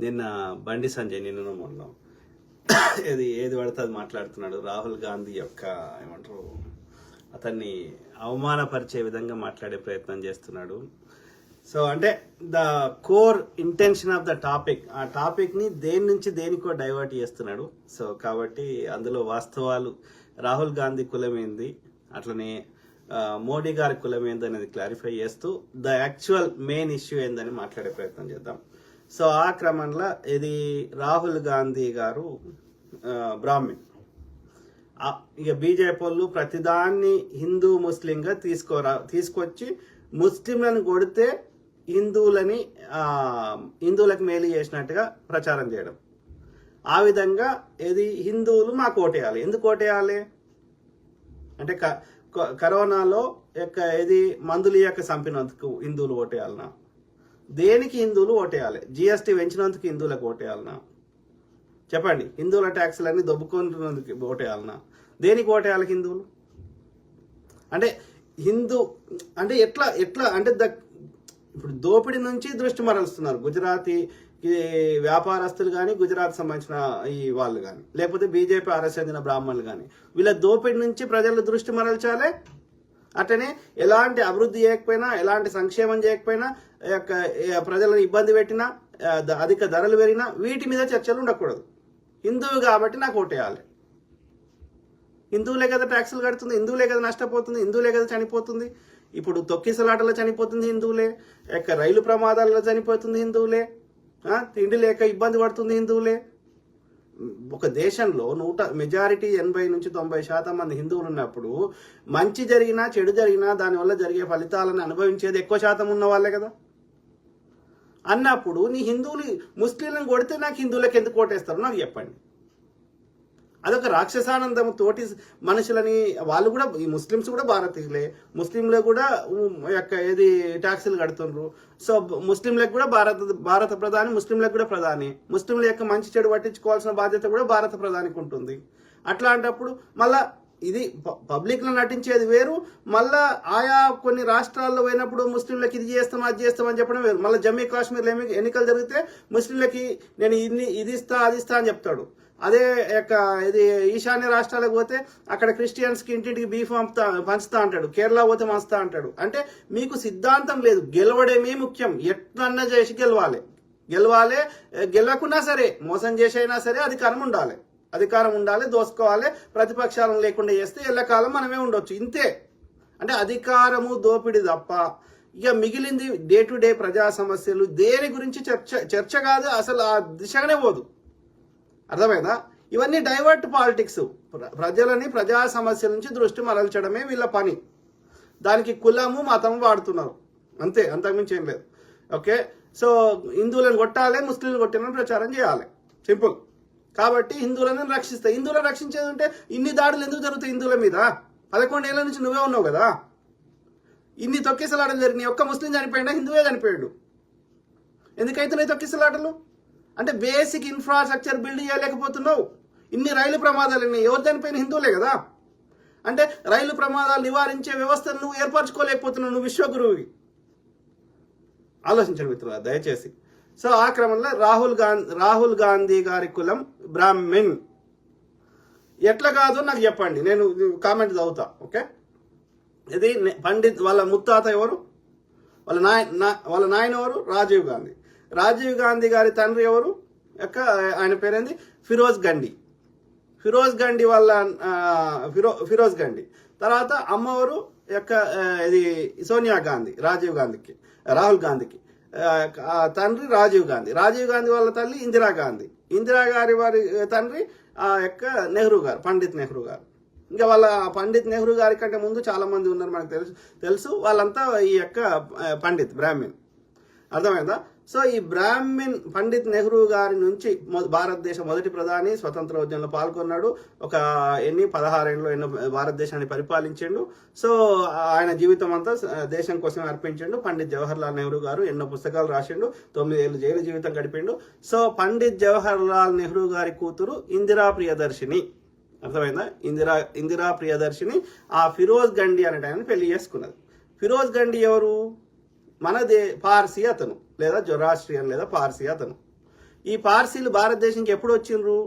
నిన్న బండి సంజయ్ నిన్న మొన్న ఏది పడితే అది మాట్లాడుతున్నాడు. రాహుల్ గాంధీ యొక్క ఏమంటారు అతన్ని అవమానపరిచే విధంగా మాట్లాడే ప్రయత్నం చేస్తున్నాడు. సో అంటే the core intention of the topic, ఆ టాపిక్ని దేని నుంచి దేనికో డైవర్ట్ చేస్తున్నాడు. సో కాబట్టి అందులో వాస్తవాలు రాహుల్ గాంధీ కులమేంది, అట్లనే మోడీ గారి కులమేంది అనేది క్లారిఫై చేస్తూ ద యాక్చువల్ మెయిన్ ఇష్యూ ఏందని మాట్లాడే ప్రయత్నం చేద్దాం. సో ఆ క్రమంలో ఇది రాహుల్ గాంధీ గారు బ్రాహ్మణ్, ఇక బీజేపీ వాళ్ళు ప్రతిదాన్ని హిందూ ముస్లింగా తీసుకొచ్చి ముస్లింలను కొడితే హిందువులకు మేలు చేసినట్టుగా ప్రచారం చేయడం. ఆ విధంగా ఇది హిందువులు మాకు ఓటేయాలి. ఎందుకు ఓటేయాలి అంటే కరోనాలో ఇది మందులు ఇయ్యక చంపినందుకు హిందువులు ఓటేయాలనా? దేనికి హిందువులు ఓటేయాలి? జిఎస్టీ పెంచినందుకు హిందువులకు ఓటేయాలనా? చెప్పండి. హిందువుల ట్యాక్సులన్నీ దొబ్బుకుంటున్నందుకు ఓటేయాలనా? దేనికి ఓటేయాలి హిందువులు? అంటే అంటే ఎట్లా అంటే ఇప్పుడు దోపిడీ నుంచి దృష్టి మరలుస్తున్నారు గుజరాతీ వ్యాపారస్తులు కానీ, గుజరాత్ సంబంధించిన ఈ వాళ్ళు కానీ, లేకపోతే బీజేపీ ఆర్ఎస్ చెందిన బ్రాహ్మణులు కానీ, వీళ్ళ దోపిడీ నుంచి ప్రజల దృష్టి మరల్చాలి. అట్లనే ఎలాంటి అభివృద్ధి చేయకపోయినా, ఎలాంటి సంక్షేమం చేయకపోయినా, ప్రజలను ఇబ్బంది పెట్టినా, అధిక ధరలు పెరిగినా వీటి మీద చర్చలు ఉండకూడదు. హిందువు కాబట్టి నాకు ఓటేయాలి. హిందువులే కదా ట్యాక్సులు కడుతుంది, హిందువులే కదా నష్టపోతుంది, హిందువులే కదా చనిపోతుంది. ఇప్పుడు తొక్కిసలాటలో చనిపోతుంది హిందువులే, రైలు ప్రమాదాలలో చనిపోతుంది హిందువులే, తిండి లేక ఇబ్బంది పడుతుంది హిందువులే. ఒక దేశంలో మెజారిటీ 80 నుంచి 90% మంది హిందువులు ఉన్నప్పుడు మంచి జరిగినా చెడు జరిగినా దానివల్ల జరిగే ఫలితాలను అనుభవించేది ఎక్కువ శాతం ఉన్న వాళ్ళే కదా. అన్నప్పుడు నీ హిందువులు ముస్లింలను కొడితే నాకు హిందువులకు ఎందుకు ఓటేస్తారు నాకు చెప్పండి. అదొక రాక్షసానందం తోటి మనుషులని, వాళ్ళు కూడా ఈ ముస్లిమ్స్ కూడా భారతీయులే, ముస్లింలు కూడా ట్యాక్సులు కడుతున్నారు. సో ముస్లింలకు కూడా భారత ప్రధాని, ముస్లింలకు కూడా ప్రధాని, ముస్లింల యొక్క మంచి చెడు పట్టించుకోవాల్సిన బాధ్యత కూడా భారత ప్రధానికి ఉంటుంది. అట్లాంటప్పుడు మళ్ళా ఇది పబ్లిక్ లో నటించేది వేరు, మళ్ళా ఆయా కొన్ని రాష్ట్రాల్లో పోయినప్పుడు ముస్లింలకు ఇది చేస్తాం అది చేస్తాం అని చెప్పడం వేరు. మళ్ళీ జమ్మూ కాశ్మీర్లో ఎన్నికలు జరిగితే ముస్లింలకి నేను ఇది ఇస్తా అది ఇస్తా అని చెప్తాడు. అదే ఈశాన్య రాష్ట్రాలకు పోతే అక్కడ క్రిస్టియన్స్ కి ఇంటింటికి బీఫ్ పంచుతా అంటాడు, కేరళ పోతే పంచుతా అంటాడు. అంటే మీకు సిద్ధాంతం లేదు, గెలవడమే ముఖ్యం. ఎట్లన్నా చేసి గెలవకున్నా సరే, మోసం చేసైనా సరే అధికారం ఉండాలి, దోసుకోవాలి, ప్రతిపక్షాలను లేకుండా చేస్తే ఎల్లకాలం మనమే ఉండొచ్చు. ఇంతే. అంటే అధికారము దోపిడి తప్ప ఇక మిగిలింది డే టు డే ప్రజా సమస్యలు దేని గురించి చర్చ కాదు, అసలు ఆ దిశగానే పోదు. అర్థమైందా? ఇవన్నీ డైవర్ట్ పాలిటిక్స్. ప్రజలని ప్రజా సమస్యల నుంచి దృష్టి మరల్చడమే వీళ్ళ పని. దానికి కులము మతము వాడుతున్నారు అంతే, అంతకుమించి ఏం లేదు. ఓకే, సో హిందువులను కొట్టాలి, ముస్లింలు కొట్టాలని ప్రచారం చేయాలి, సింపుల్. కాబట్టి హిందువులను రక్షిస్తాయి. హిందువులను రక్షించేది ఉంటే ఇన్ని దాడులు ఎందుకు జరుగుతాయి హిందువుల మీద? 11 ఏళ్ల నుంచి నువ్వే ఉన్నావు కదా. ఇన్ని తొక్కిసలాటలు జరిగినాయి, ఒక్క ముస్లిం చనిపోయాడా? హిందువే చనిపోయాడు. ఎందుకైతున్నాయి తొక్కిసలాటలు? అంటే బేసిక్ ఇన్ఫ్రాస్ట్రక్చర్ బిల్డ్ చేయలేకపోతున్నావు. ఇన్ని రైలు ప్రమాదాలు ఎవరు చనిపోయిన? హిందువులే కదా. అంటే రైలు ప్రమాదాలు నివారించే వ్యవస్థను నువ్వు ఏర్పరచుకోలేకపోతున్నావు, నువ్వు విశ్వగురువువి. ఆలోచించండి మిత్రులు దయచేసి. సో ఆ క్రమంలో రాహుల్ గాంధీ గారి కులం బ్రాహ్మణ్. ఎట్లా కాదో నాకు చెప్పండి, నేను కామెంట్ చదువుతా. ఓకే, ఇది పండిత్ వాళ్ళ ముత్తాత ఎవరు, వాళ్ళ నాయన ఎవరు? రాజీవ్ గాంధీ గారి తండ్రి ఎవరు? ఆయన పేరేంది? ఫిరోజ్ గండి వాళ్ళ ఫిరోజ్ గండి. తర్వాత అమ్మవారు సోనియా గాంధీ, రాహుల్ గాంధీకి తండ్రి రాజీవ్ గాంధీ వాళ్ళ తల్లి ఇందిరా గారి వారి తండ్రి నెహ్రూ గారు, పండిత్ నెహ్రూ గారు. ఇంకా వాళ్ళ పండిత్ నెహ్రూ గారి కంటే ముందు చాలా మంది ఉన్నారు మనకు తెలుసు. వాళ్ళంతా ఈ పండిత్ బ్రాహ్మణ్. అర్థమైందా? సో ఈ బ్రాహ్మణ్ పండిత్ నెహ్రూ గారి నుంచి భారతదేశ మొదటి ప్రధాని, స్వతంత్ర ఉద్యమంలో పాల్గొన్నాడు. 16 ఏళ్ళు భారతదేశాన్ని పరిపాలించిండు. సో ఆయన జీవితం అంతా దేశం కోసం అర్పించిండు. పండిత్ జవహర్లాల్ నెహ్రూ గారు ఎన్నో పుస్తకాలు రాసిండు, 9 ఏళ్ళు జైలు జీవితం గడిపిండు. సో పండిత్ జవహర్లాల్ నెహ్రూ గారి కూతురు ఇందిరా ప్రియదర్శిని. అర్థమైందా? ఇందిరా ప్రియదర్శిని ఆ ఫిరోజ్ గండి అనే ఆయన పెళ్లి చేసుకున్నది. ఫిరోజ్ గండి ఎవరు? పార్సీ అతను, లేదా జొరాస్ట్రియన్ లేదా పార్సీ అతను. ఈ పార్సీలు భారతదేశంకి ఎప్పుడు వచ్చిండ్రు?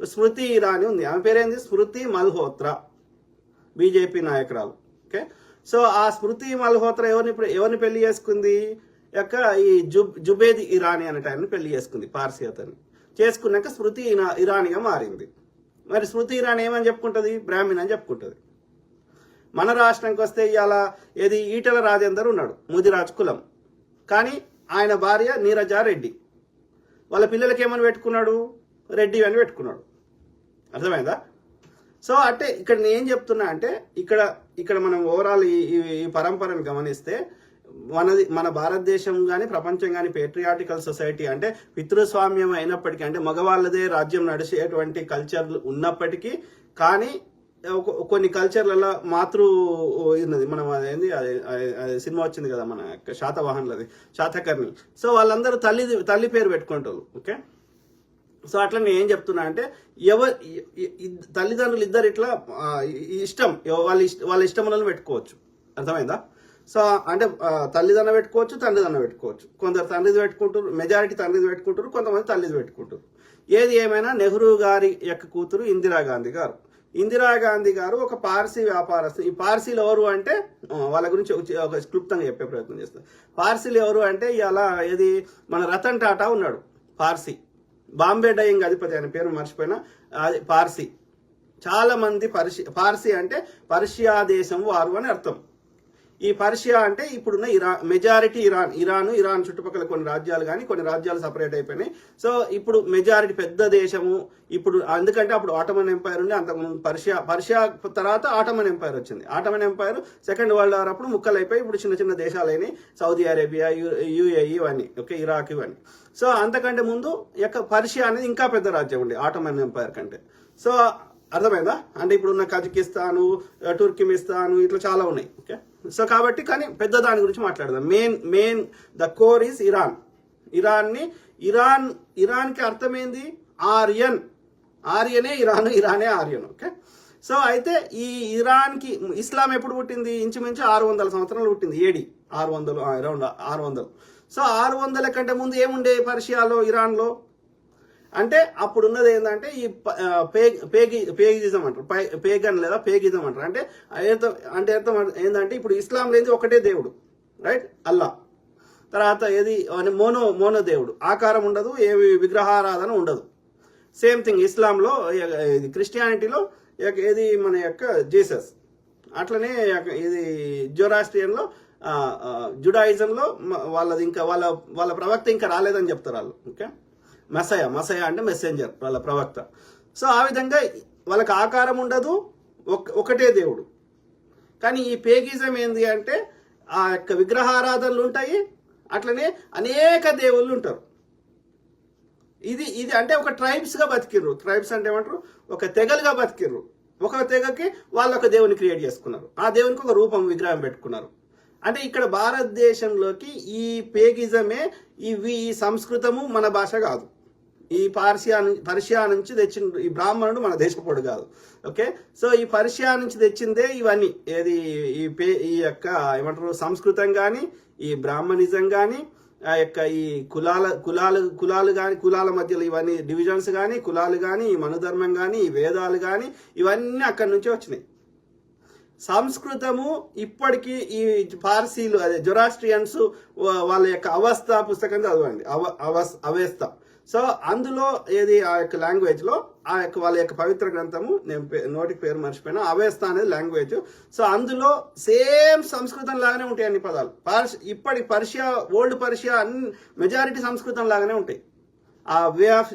స్మృతి ఇరానీ ఉంది, ఆమె పేరేంది? స్మృతి మల్హోత్రా, బీజేపీ నాయకురాలు. ఓకే, సో ఆ స్మృతి మల్హోత్రా ఎవరిని పెళ్లి చేసుకుంది? ఈ జుబేద్ ఇరానీ అనే ఆయన్ని పెళ్లి చేసుకుంది, పార్సీ అతన్ని. చేసుకున్నాక స్మృతి ఇరానీగా మారింది. మరి స్మృతి ఇరానీ ఏమని చెప్పుకుంటుంది? బ్రాహ్మణ్ అని చెప్పుకుంటుంది. మన రాష్ట్రానికి వస్తే ఇవాళ ఈటల రాజేందర్ ఉన్నాడు, ముదిరాజ్ కులం, కానీ ఆయన భార్య నీరజారెడ్డి. వాళ్ళ పిల్లలకి ఏమని పెట్టుకున్నాడు? రెడ్డి అని పెట్టుకున్నాడు. అర్థమైందా? సో అంటే ఇక్కడ నేను ఏం చెప్తున్నా అంటే ఇక్కడ మనం ఓవరాల్ ఈ పరంపరను గమనిస్తే మన భారతదేశం కానీ ప్రపంచం కానీ పేట్రియాటికల్ సొసైటీ అంటే పితృస్వామ్యం అయినప్పటికీ, అంటే మగవాళ్ళదే రాజ్యం నడిచేటువంటి కల్చర్ ఉన్నప్పటికీ, కానీ కొన్ని కల్చర్లలో ఉన్నది. మనం అదేంది సినిమా వచ్చింది కదా మన శాతవాహనులది, శాతకర్ణి. సో వాళ్ళందరూ తల్లి పేరు పెట్టుకుంటారు. ఓకే, సో అట్లా నేను ఏం చెప్తున్నా అంటే తల్లిదండ్రులు ఇద్దరు ఇట్లా ఇష్టం వాళ్ళ ఇష్టములను పెట్టుకోవచ్చు. అర్థమైందా? సో అంటే తల్లిదండ్రులు పెట్టుకోవచ్చు, తండ్రిదండ్రులు పెట్టుకోవచ్చు. కొందరు తండ్రిది పెట్టుకుంటారు, మెజారిటీ తండ్రిది పెట్టుకుంటారు, కొంతమంది తల్లిది పెట్టుకుంటారు. ఏది ఏమైనా నెహ్రూ గారి యొక్క కూతురు ఇందిరాగాంధీ గారు ఒక పార్సీ వ్యాపారస్తు. ఈ పార్సీలు ఎవరు అంటే వాళ్ళ గురించి ఒక క్లుప్తంగా చెప్పే ప్రయత్నం చేస్తారు. పార్సీలు ఎవరు అంటే ఇలా మన రతన్ టాటా ఉన్నాడు, పార్సీ. బాంబే డయింగ్ అధిపతి, ఆయన పేరు మర్చిపోయినా, అది పార్సీ. చాలా మంది పార్సీ అంటే పర్షియా దేశం వారు అని అర్థం. ఈ పర్షియా అంటే ఇప్పుడున్న మెజారిటీ ఇరాన్ చుట్టుపక్కల కొన్ని రాజ్యాలు కానీ కొన్ని రాజ్యాలు సపరేట్ అయిపోయినాయి. సో ఇప్పుడు మెజారిటీ పెద్ద దేశము ఇప్పుడు, ఎందుకంటే అప్పుడు ఆటోమన్ ఎంపైర్ ఉండి, అంతకుముందు పర్షియా తర్వాత ఆటోమన్ ఎంపైర్ వచ్చింది. ఆటోమన్ ఎంపైర్ సెకండ్ వరల్డ్ వార్ అప్పుడు ముక్కలు అయిపోయి ఇప్పుడు చిన్న చిన్న దేశాలైనాయి, సౌదీ అరేబియా, యుఏఈ ఇవన్నీ. ఓకే, ఇరాక్ ఇవన్నీ. సో అంతకంటే ముందు పర్షియా అనేది ఇంకా పెద్ద రాజ్యం ఉండే ఆటోమన్ ఎంపైర్ కంటే. సో అర్థమైందా? అంటే ఇప్పుడున్న కజకిస్తాను, టుర్కిమిస్తాను, ఇట్లా చాలా ఉన్నాయి. ఓకే, సో కాబట్టి కానీ పెద్ద దాని గురించి మాట్లాడదాం. మెయిన్ ద కోర్ ఈస్ ఇరాన్కి అర్థమైంది ఆర్యనే ఇరానే ఆర్యన్. ఓకే, సో అయితే ఈ ఇరాన్కి ఇస్లాం ఎప్పుడు పుట్టింది? ఇంచుమించు 600 సంవత్సరాలు పుట్టింది, ఏడి 600, అరౌండ్ 600. సో 600 కంటే ముందు ఏముండే పర్షియాలో, ఇరాన్లో అంటే అప్పుడున్నది ఏంటంటే ఈ పేగిజం అంటారు, పేగన్ లేదా పేగిజం అంటారు. అంటే అర్థం ఏంటంటే ఇప్పుడు ఇస్లాం లేని ఒకటే దేవుడు, రైట్, అల్లా. తర్వాత మోనో దేవుడు, ఆకారం ఉండదు, ఏవి విగ్రహారాధన ఉండదు. సేమ్ థింగ్ ఇస్లాంలో, క్రిస్టియానిటీలో మన యొక్క జీసస్. అట్లనే జొరాస్ట్రియన్లో, జుడాయిజంలో వాళ్ళది ఇంకా వాళ్ళ ప్రవక్త ఇంకా రాలేదని చెప్తారు వాళ్ళు. ఓకే, మసయ అంటే మెసెంజర్, వాళ్ళ ప్రవక్త. సో ఆ విధంగా వాళ్ళకి ఆకారం ఉండదు, ఒకటే దేవుడు. కానీ ఈ పేగిజం ఏంది అంటే ఆ యొక్క విగ్రహారాధనలు ఉంటాయి, అట్లనే అనేక దేవుళ్ళు ఉంటారు. ఇది అంటే ఒక ట్రైబ్స్గా బతికిర్రు. ట్రైబ్స్ అంటే ఏమంటారు? ఒక తెగలుగా బతికిర్రు. ఒక తెగకి వాళ్ళు ఒక దేవుని క్రియేట్ చేసుకున్నారు, ఆ దేవునికి ఒక రూపం, విగ్రహం పెట్టుకున్నారు. అంటే ఇక్కడ భారతదేశంలోకి ఈ పేగిజమే, ఈ సంస్కృతము మన భాష కాదు. ఈ పర్షియా నుంచి తెచ్చిన ఈ బ్రాహ్మణుడు మన దేశపోడు కాదు. ఓకే, సో ఈ పర్షియా నుంచి తెచ్చిందే ఇవన్నీ. ఈ యొక్క ఏమంటారు సంస్కృతం కానీ, ఈ బ్రాహ్మణిజం కానీ, ఆ యొక్క ఈ కులాలు కానీ, కులాల మధ్యలో ఇవన్నీ డివిజన్స్ కానీ, కులాలు కానీ, ఈ మనుధర్మం కానీ, ఈ వేదాలు కానీ, ఇవన్నీ అక్కడి నుంచే వచ్చినాయి. సంస్కృతము ఇప్పటికీ ఈ పార్సీలు, అదే జొరాస్ట్రియన్స్ వాళ్ళ యొక్క అవస్థ పుస్తకం చదవండి, అవస్థ. సో అందులో ఆ యొక్క లాంగ్వేజ్ లో ఆ యొక్క వాళ్ళ యొక్క పవిత్ర గ్రంథము, నేను నోటికి పేరు మర్చిపోయినా, అవస్థ అనేది లాంగ్వేజ్. సో అందులో సేమ్ సంస్కృతం లాగానే ఉంటాయి అన్ని పదాలు. ఇప్పటి పర్షియా, ఓల్డ్ పర్షియా అన్ని మెజారిటీ సంస్కృతం లాగానే ఉంటాయి. ఆ వే ఆఫ్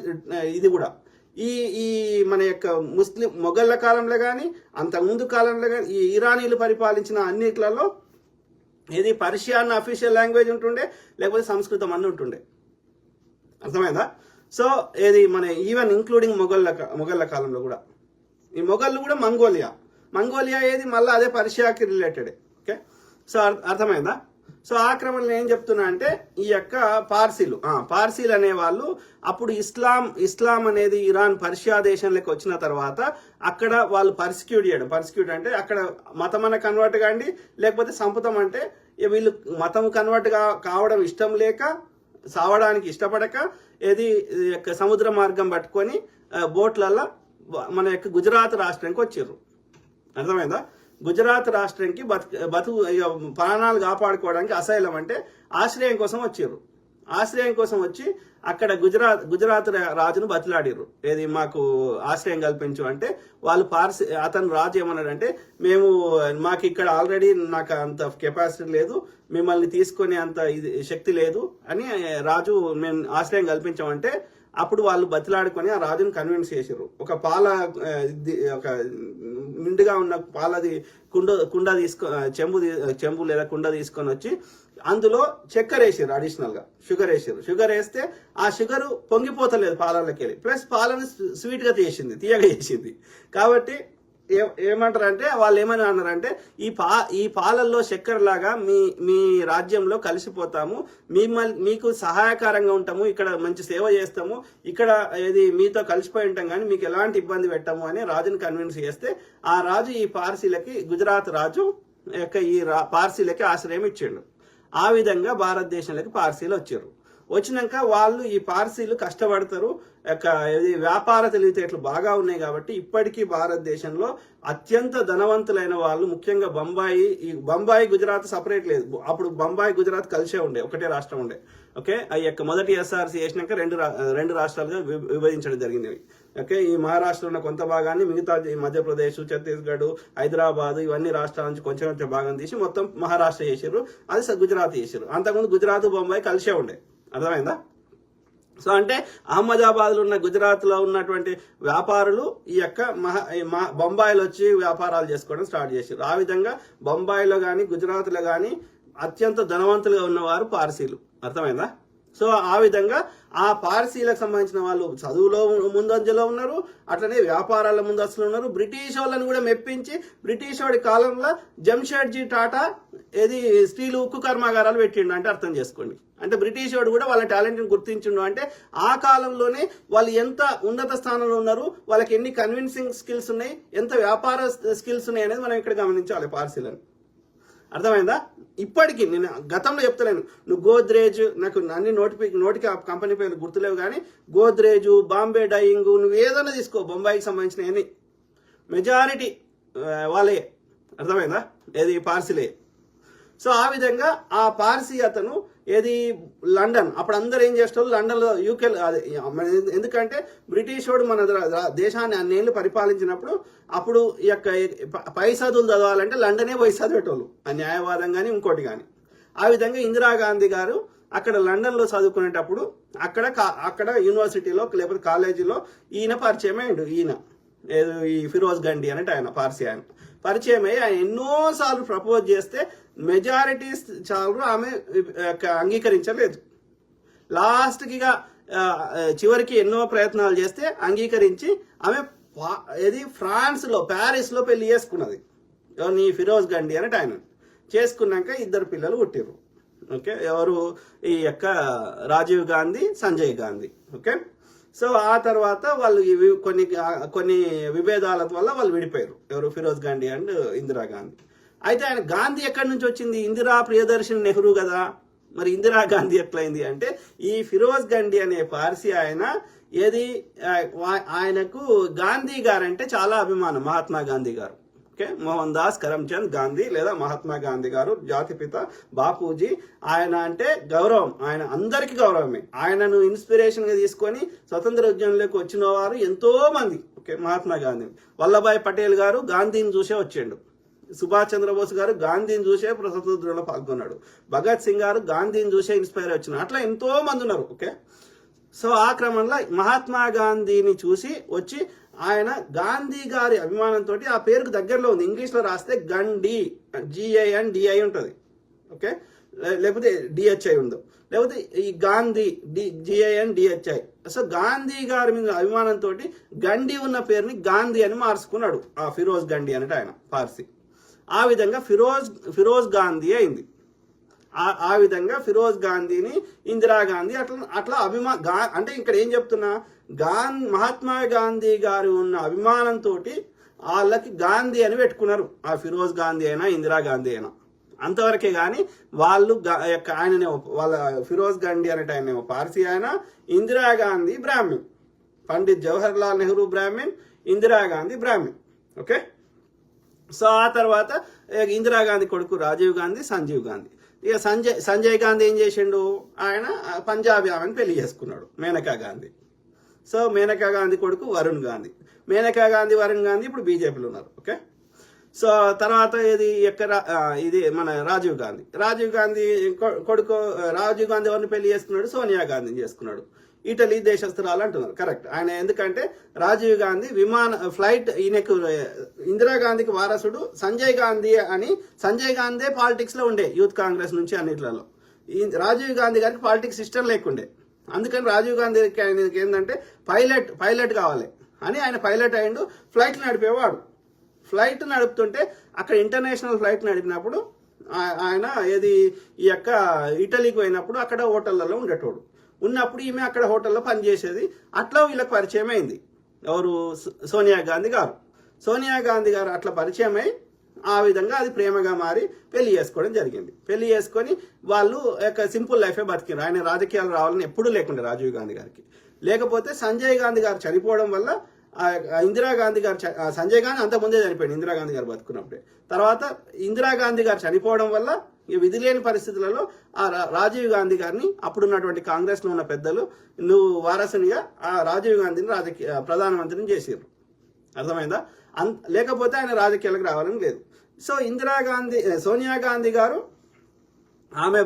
ఇది కూడా ఈ మన యొక్క మొఘళ్ళ కాలంలో కానీ, అంతకుముందు కాలంలో కానీ, ఈ ఇరానీలు పరిపాలించిన అన్నిట్లలో పర్షియా అన్న అఫీషియల్ లాంగ్వేజ్ ఉంటుండే, లేకపోతే సంస్కృతం అన్న ఉంటుండే. అర్థమైందా? సో మన ఈవెన్ ఇంక్లూడింగ్ మొఘళ్ళ కాలంలో కూడా, ఈ మొఘళ్ళు కూడా మంగోలియా మళ్ళీ అదే పర్షియాకి రిలేటెడ్. ఓకే, సో అర్థమైందా? సో ఆ క్రమంలో ఏం చెప్తున్నా అంటే ఈ యొక్క పార్సీలు అనే వాళ్ళు అప్పుడు ఇస్లాం అనేది ఇరాన్ పర్షియా దేశంలోకి వచ్చిన తర్వాత అక్కడ వాళ్ళు పర్సిక్యూట్ అంటే అక్కడ మతమన్న కన్వర్ట్ కాండి, లేకపోతే సంపుతం అంటే వీళ్ళు మతం కన్వర్ట్ కావడం ఇష్టం లేక, సావడానికి ఇష్టపడక ఏది యొక్క సముద్ర మార్గం పట్టుకొని బోట్లలో మన యొక్క గుజరాత్ రాష్ట్రానికి వచ్చారు. అర్థమైందా? గుజరాత్ రాష్ట్రానికి ప్రాణాలు కాపాడుకోవడానికి అసైలం అంటే ఆశ్రయం కోసం వచ్చారు. ఆశ్రయం కోసం వచ్చి అక్కడ గుజరాత్ రాజును బతిలాడిర్రు. ఏది మాకు ఆశ్రయం కల్పించు అంటే వాళ్ళు అతను రాజు ఏమన్నాడంటే మాకు ఇక్కడ ఆల్రెడీ నాకు అంత కెపాసిటీ లేదు, మిమ్మల్ని తీసుకునే అంత శక్తి లేదు అని రాజు మేము ఆశ్రయం కల్పించామంటే అప్పుడు వాళ్ళు బతిలాడుకొని ఆ రాజుని కన్విన్స్ చేసారు. ఒక నిండుగా ఉన్న పాలది కుండ చెంబు లేదా కుండ తీసుకొని వచ్చి అందులో చక్కెర వేసారు, అడిషనల్ గా షుగర్ వేసారు. షుగర్ వేస్తే ఆ షుగర్ పొంగిపోతలేదు పాలలోకి వెళ్ళి, ప్లస్ పాలను స్వీట్ గా తీయగా చేసింది. కాబట్టి ఏమంటారంటే వాళ్ళు ఏమని అన్నారంటే ఈ పాలల్లో చక్కెర లాగా మీ రాజ్యంలో కలిసిపోతాము, మీకు సహాయకరంగా ఉంటాము, ఇక్కడ మంచి సేవ చేస్తాము, ఇక్కడ మీతో కలిసిపోయి ఉంటాం కానీ మీకు ఎలాంటి ఇబ్బంది పెట్టాము అని రాజుని కన్విన్స్ చేస్తే ఆ రాజు ఈ పార్సీలకి గుజరాత్ రాజు యొక్క పార్సీలకి ఆశ్రయం ఇచ్చిండు. ఆ విధంగా భారతదేశంలోకి పార్సీలు వచ్చారు. వచ్చినాక వాళ్ళు ఈ పార్సీలు కష్టపడతారు, వ్యాపార తెలివితేటలు బాగా ఉన్నాయి కాబట్టి ఇప్పటికీ భారతదేశంలో అత్యంత ధనవంతులైన వాళ్ళు, ముఖ్యంగా బొంబాయి గుజరాత్ సపరేట్ లేదు, అప్పుడు బొంబాయి గుజరాత్ కలిసే ఉండే, ఒకటే రాష్ట్రం ఉండే. ఓకే, ఆ యొక్క మొదటి ఎస్ఆర్సీ చేసినాక రెండు రాష్ట్రాలుగా విభజించడం జరిగింది. ఓకే, ఈ మహారాష్ట్ర ఉన్న కొంత భాగాన్ని మిగతా మధ్యప్రదేశ్, ఛత్తీస్గఢ్, హైదరాబాద్ ఇవన్నీ రాష్ట్రాల నుంచి కొంచెం కొంచెం భాగం తీసి మొత్తం మహారాష్ట్ర చేసారు, అది గుజరాత్ చేసారు. అంతకుముందు గుజరాత్ బొంబాయి కలిసే ఉండే. అర్థమైందా? సో అంటే అహ్మదాబాద్ లో ఉన్న గుజరాత్ లో ఉన్నటువంటి వ్యాపారులు ఈ యొక్క బొంబాయిలో వచ్చి వ్యాపారాలు చేసుకోవడం స్టార్ట్ చేశారు. ఆ విధంగా బొంబాయిలో కానీ గుజరాత్ లో కానీ అత్యంత ధనవంతులుగా ఉన్నవారు పార్సీలు. అర్థమైందా? సో ఆ విధంగా ఆ పార్సీలకు సంబంధించిన వాళ్ళు చదువులో ముందంజలో ఉన్నారు, అట్లనే వ్యాపారాల ముందస్తులు ఉన్నారు. బ్రిటిష్ వాళ్ళని కూడా మెప్పించి బ్రిటిష్ వాడి కాలంలో జంషెడ్జీ టాటా స్టీల్ ఉక్కు కర్మాగారాలు పెట్టిండు అంటే అర్థం చేసుకోండి. అంటే బ్రిటిష్ వాడు కూడా వాళ్ళ టాలెంట్ని గుర్తించిండు. అంటే ఆ కాలంలోనే వాళ్ళు ఎంత ఉన్నత స్థానంలో ఉన్నారు, వాళ్ళకి ఎన్ని కన్విన్సింగ్ స్కిల్స్ ఉన్నాయి, ఎంత వ్యాపార స్కిల్స్ ఉన్నాయి అనేది మనం ఇక్కడ గమనించాలి పార్సీలను. అర్థమైందా? ఇప్పటికీ నేను గతంలో చెప్తలేను, నువ్వు గోద్రేజ్, నాకు అన్ని నోటికి కంపెనీ పేర్లు గుర్తులేవు కానీ గోద్రేజ్, బాంబే డైయింగ్, నువ్వు ఏదైనా తీసుకో, బొంబాయికి సంబంధించిన మెజారిటీ వాళ్ళే. అర్థమైందా? పార్సీలే. సో ఆ విధంగా ఆ పార్సీ అతను లండన్, అప్పుడు అందరు ఏం చేస్తారు, లండన్లో యూకే, ఎందుకంటే బ్రిటిష్ వాడు మన దేశాన్ని అన్నేళ్ళు పరిపాలించినప్పుడు అప్పుడు ఈ యొక్క పై చదువులు చదవాలంటే లండనే పోయి చదివేటోళ్ళు, ఆ న్యాయవాదం కానీ ఇంకోటి కానీ. ఆ విధంగా ఇందిరాగాంధీ గారు అక్కడ లండన్లో చదువుకునేటప్పుడు అక్కడ యూనివర్సిటీలో లేకపోతే కాలేజీలో ఈయన పరిచయం అయ్యిండు. ఈ ఫిరోజ్ గండి అనేటి ఆయన పార్సీ ఆయన పరిచయం అయ్యి ఆయన ఎన్నోసార్లు ప్రపోజ్ చేస్తే మెజారిటీ చాలు ఆమె అంగీకరించలేదు. లాస్ట్కి చివరికి ఎన్నో ప్రయత్నాలు చేస్తే అంగీకరించి ఆమె ఫ్రాన్స్లో ప్యారిస్లో పెళ్లి చేసుకున్నది. ఫిరోజ్ గండి అనేటి ఆయన చేసుకున్నాక 2 పిల్లలు పుట్టిరు. ఓకే, ఎవరు? ఈ యొక్క రాజీవ్ గాంధీ, సంజయ్ గాంధీ. ఓకే, సో ఆ తర్వాత వాళ్ళు కొన్ని విభేదాల వల్ల వాళ్ళు విడిపోయారు. ఎవరు? ఫిరోజ్ గాంధీ అండ్ ఇందిరాగాంధీ. అయితే ఆయన గాంధీ ఎక్కడి నుంచి వచ్చింది? ఇందిరా ప్రియదర్శిని నెహ్రూ కదా. మరి ఇందిరా గాంధీ ఎట్లయింది అంటే ఈ ఫిరోజ్ గండి అనే పార్సీ ఆయన ఆయనకు గాంధీ గారు అంటే చాలా అభిమానం, మహాత్మా గాంధీ గారు. ఓకే, మోహన్ దాస్ కరమ్చంద్ గాంధీ లేదా మహాత్మా గాంధీ గారు, జాతిపిత బాపూజీ. ఆయన అంటే గౌరవం, ఆయన అందరికి గౌరవమే. ఆయనను ఇన్స్పిరేషన్ గా తీసుకొని స్వతంత్ర ఉద్యమంలోకి వచ్చిన వారు ఎంతో మంది. ఓకే, మహాత్మా గాంధీ, వల్లభాయ్ పటేల్ గారు గాంధీని చూసే వచ్చిండు, సుభాష్ చంద్రబోస్ గారు గాంధీని చూసే స్వతంత్రంలో పాల్గొన్నాడు, భగత్ సింగ్ గారు గాంధీని చూసే ఇన్స్పైర్ వచ్చినారు. అట్లా ఎంతో మంది ఉన్నారు. ఓకే, సో ఆ క్రమంలో మహాత్మా గాంధీని చూసి వచ్చి ఆయన గాంధీ గారి అభిమానంతో ఆ పేరుకు దగ్గరలో ఉంది, ఇంగ్లీష్లో రాస్తే గండి, GANDI ఉంటుంది. ఓకే, లేకపోతే DHI ఉండదు, లేకపోతే ఈ గాంధీ GANDHI. సో గాంధీ గారి మీద అభిమానంతో గండి ఉన్న పేరుని గాంధీ అని మార్చుకున్నాడు ఆ ఫిరోజ్ గండి అనేట ఆయన పార్సీ. ఆ విధంగా ఫిరోజ్ గాంధీ అయింది. ఆ విధంగా ఫిరోజ్ గాంధీని ఇందిరాగాంధీ అట్లా అంటే ఇక్కడ ఏం చెప్తున్నా, మహాత్మా గాంధీ గారు ఉన్న అభిమానంతో వాళ్ళకి గాంధీ అని పెట్టుకున్నారు. ఆ ఫిరోజ్ గాంధీ అయినా ఇందిరాగాంధీ అయినా అంతవరకే కానీ వాళ్ళు ఆయననే వాళ్ళ ఫిరోజ్ గండి అనేట ఆయనేమో పార్సీ ఆయన, Indira Gandhi Brahmin, Pandit Jawahar Lal Nehru Brahmin, Indira Gandhi Brahmin. Okay, so ఆ తర్వాత ఇందిరాగాంధీ కొడుకు రాజీవ్ గాంధీ, సంజీవ్ గాంధీ. ఇక సంజయ్ గాంధీ ఏం చేసిండు, ఆయన పంజాబీ ఆమెను పెళ్లి చేసుకున్నాడు, మేనకా గాంధీ. సో మేనకా గాంధీ కొడుకు వరుణ్ గాంధీ. మేనకా గాంధీ, వరుణ్ గాంధీ ఇప్పుడు బీజేపీలో ఉన్నారు. ఓకే, సో తర్వాత ఇది మన రాజీవ్ గాంధీ. రాజీవ్ గాంధీ కొడుకు రాజీవ్ గాంధీ ఎవరిని పెళ్లి చేసుకున్నాడు, సోనియా గాంధీని చేసుకున్నాడు. ఇటలీ దేశస్తురాలు అంటున్నారు, కరెక్ట్. ఆయన ఎందుకంటే రాజీవ్ గాంధీ ఫ్లైట్, ఈయనకు ఇందిరాగాంధీకి వారసుడు సంజయ్ గాంధీ అని. సంజయ్ గాంధీ పాలిటిక్స్ లో ఉండే, యూత్ కాంగ్రెస్ నుంచి అన్నిట్లలో. రాజీవ్ గాంధీ గారికి పాలిటిక్స్ ఇష్టం లేకుండే, అందుకని రాజీవ్ గాంధీకి ఆయనకి ఏంటంటే పైలట్ కావాలి అని ఆయన పైలట్ అయ్యిండు. ఫ్లైట్ నడిపేవాడు. ఫ్లైట్ నడుపుతుంటే అక్కడ ఇంటర్నేషనల్ ఫ్లైట్ నడిపినప్పుడు ఆయన ఈ ఇటలీకి పోయినప్పుడు అక్కడ హోటళ్లలో ఉండేటోడు. ఉన్నప్పుడు ఈమె అక్కడ హోటల్లో పనిచేసేది. అట్లా వీళ్ళకి పరిచయం అయింది. ఎవరు, సోనియా గాంధీ గారు. సోనియా గాంధీ గారు అట్లా పరిచయం అయి ఆ విధంగా అది ప్రేమగా మారి పెళ్లి చేసుకోవడం జరిగింది. పెళ్లి చేసుకొని వాళ్ళు సింపుల్ లైఫే బతికినారు. ఆయన రాజకీయాలు రావాలని ఎప్పుడూ లేకుండే రాజీవ్ గాంధీ గారికి. లేకపోతే సంజయ్ గాంధీ గారు చనిపోవడం వల్ల ఇందిరాగాంధీ గారు, సంజయ్ గాంధీ అంతకుముందే చనిపోయింది ఇందిరాగాంధీ గారు బతుకున్నప్పుడే. తర్వాత ఇందిరాగాంధీ గారు చనిపోవడం వల్ల విధి లేని పరిస్థితులలో ఆ రాజీవ్ గాంధీ గారిని, అప్పుడున్నటువంటి కాంగ్రెస్ లో ఉన్న పెద్దలు, నువ్వు వారసునిగా ఆ రాజీవ్ గాంధీని ప్రధానమంత్రిని చేసారు. అర్థమైందా? లేకపోతే ఆయన రాజకీయాలకు రావాలని లేదు. సో సోనియా గాంధీ గారు ఆమె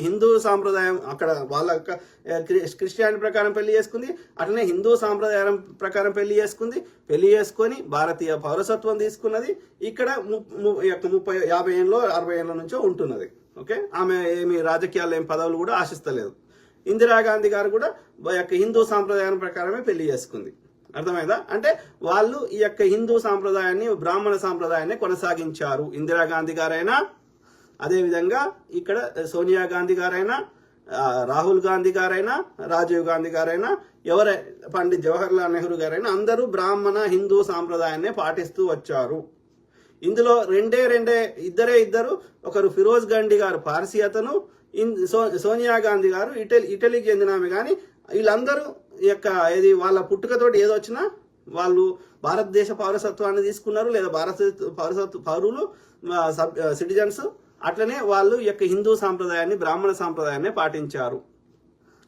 హిందూ సాంప్రదాయం, అక్కడ వాళ్ళ క్రిస్టియానిటీ ప్రకారం పెళ్లి చేసుకుంది. అట్లనే హిందూ సాంప్రదాయం ప్రకారం పెళ్లి చేసుకొని భారతీయ పౌరసత్వం తీసుకున్నది. ఇక్కడ 50 ఏళ్ళలో 60 ఏళ్ళ నుంచో ఉంటున్నది. ఓకే, ఆమె ఏమి రాజకీయాల్లో ఏం పదవులు కూడా ఆశిస్తలేదు. ఇందిరాగాంధీ గారు కూడా హిందూ సాంప్రదాయం ప్రకారమే పెళ్లి చేసుకుంది. అర్థమైందా? అంటే వాళ్ళు ఈ హిందూ సాంప్రదాయాన్ని, బ్రాహ్మణ సాంప్రదాయాన్ని కొనసాగించారు. ఇందిరాగాంధీ గారైనా, అదేవిధంగా ఇక్కడ సోనియా గాంధీ గారైనా, రాహుల్ గాంధీ గారైనా, రాజీవ్ గాంధీ గారైనా, పండిత్ జవహర్ లాల్ నెహ్రూ గారైనా అందరూ బ్రాహ్మణ హిందూ సాంప్రదాయాన్ని పాటిస్తూ వచ్చారు. ఇందులో ఇద్దరు, ఒకరు ఫిరోజ్ గండి గారు పార్సీ అతను, సోనియా గాంధీ గారు ఇటలీకి చెందిన ఆమె. కానీ వీళ్ళందరూ వాళ్ళ పుట్టుకతోటి ఏదొచ్చినా వాళ్ళు భారతదేశ పౌరసత్వాన్ని తీసుకున్నారు, లేదా భారత పౌరులు, సిటిజన్స్. అట్లనే వాళ్ళు హిందూ సాంప్రదాయాన్ని, బ్రాహ్మణ సాంప్రదాయాన్ని పాటించారు.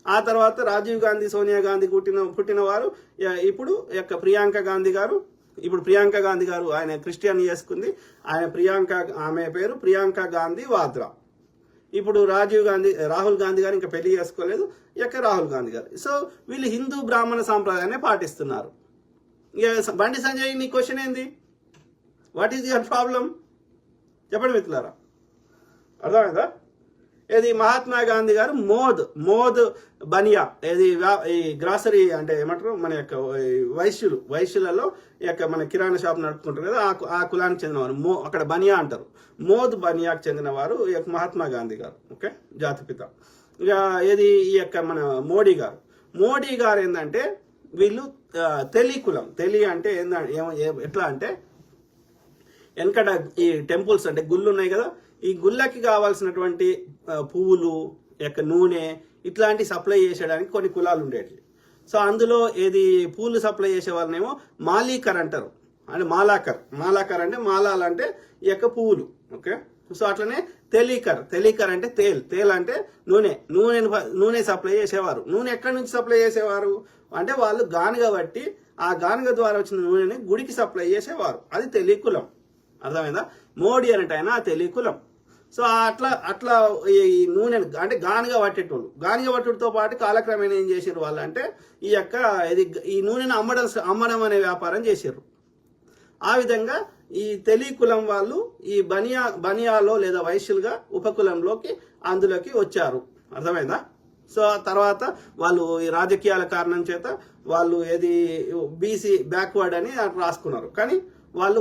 ఆ తర్వాత రాజీవ్ గాంధీ, సోనియా గాంధీ పుట్టిన వారు ఇప్పుడు ప్రియాంక గాంధీ గారు. ఇప్పుడు ప్రియాంక గాంధీ గారు ఆయన క్రిస్టియన్ చేసుకుంది. ఆమె పేరు ప్రియాంక గాంధీ వాద్రా. ఇప్పుడు రాహుల్ గాంధీ గారు ఇంకా పెళ్లి చేసుకోలేదు. రాహుల్ గాంధీ గారు. సో వీళ్ళు హిందూ బ్రాహ్మణ సాంప్రదాయాన్ని పాటిస్తున్నారు. బండి సంజయ్, నీ క్వశ్చన్ ఏంది? What is your problem? చెప్పండి మిత్రులారా, అర్థమైందా? మహాత్మా గాంధీ గారు మోద్ బనియా, ఈ గ్రాసరీ అంటే ఏమంటారు, మన వైశ్యులలో మన కిరాణా షాప్ నడుపుకుంటారు కదా, ఆ కులానికి చెందినవారు అక్కడ బనియా అంటారు. మోద్ బనియాకు చెందిన వారు మహాత్మా గాంధీ గారు. ఓకే, జాతిపిత. ఇక మన మోడీ గారు ఏంటంటే వీళ్ళు కులం. అంటే ఎట్లా అంటే వెనకట ఈ టెంపుల్స్ అంటే గుళ్ళు ఉన్నాయి కదా, ఈ గుళ్ళకి కావాల్సినటువంటి పువ్వులు, నూనె ఇట్లాంటి సప్లై చేసేయడానికి కొన్ని కులాలు ఉండేవి. సో అందులో పూలు సప్లై చేసే వాళ్ళనేమో మాలీకర్ అంటారు. అంటే మాలాకర్ అంటే మాలాలు అంటే పువ్వులు. ఓకే, సో అట్లనే తెలీకర్ అంటే తేల్ అంటే నూనె సప్లై చేసేవారు. నూనె ఎక్కడి నుంచి సప్లై చేసేవారు అంటే వాళ్ళు గానుగ బట్టి ఆ గానుగ ద్వారా వచ్చిన నూనెని గుడికి సప్లై చేసేవారు. అది తెలియకులం. అర్థమైందా? మోడీ అనేట ఆయన ఆ తెలియకులం. సో అట్లా ఈ నూనె అంటే గానుగ పట్టేటోళ్ళు. గానుగ పట్టుడితో పాటు కాలక్రమేణా ఏం చేసారు వాళ్ళు అంటే ఈ నూనెను అమ్మడం అనే వ్యాపారం చేసారు. ఆ విధంగా ఈ తెలియకులం వాళ్ళు ఈ బనియాలో లేదా వైశ్యులుగా ఉపకులంలోకి అందులోకి వచ్చారు. అర్థమైందా? సో తర్వాత వాళ్ళు ఈ రాజకీయాల కారణం చేత వాళ్ళు బీసీ బ్యాక్వర్డ్ అని రాసుకున్నారు. కానీ వాళ్ళు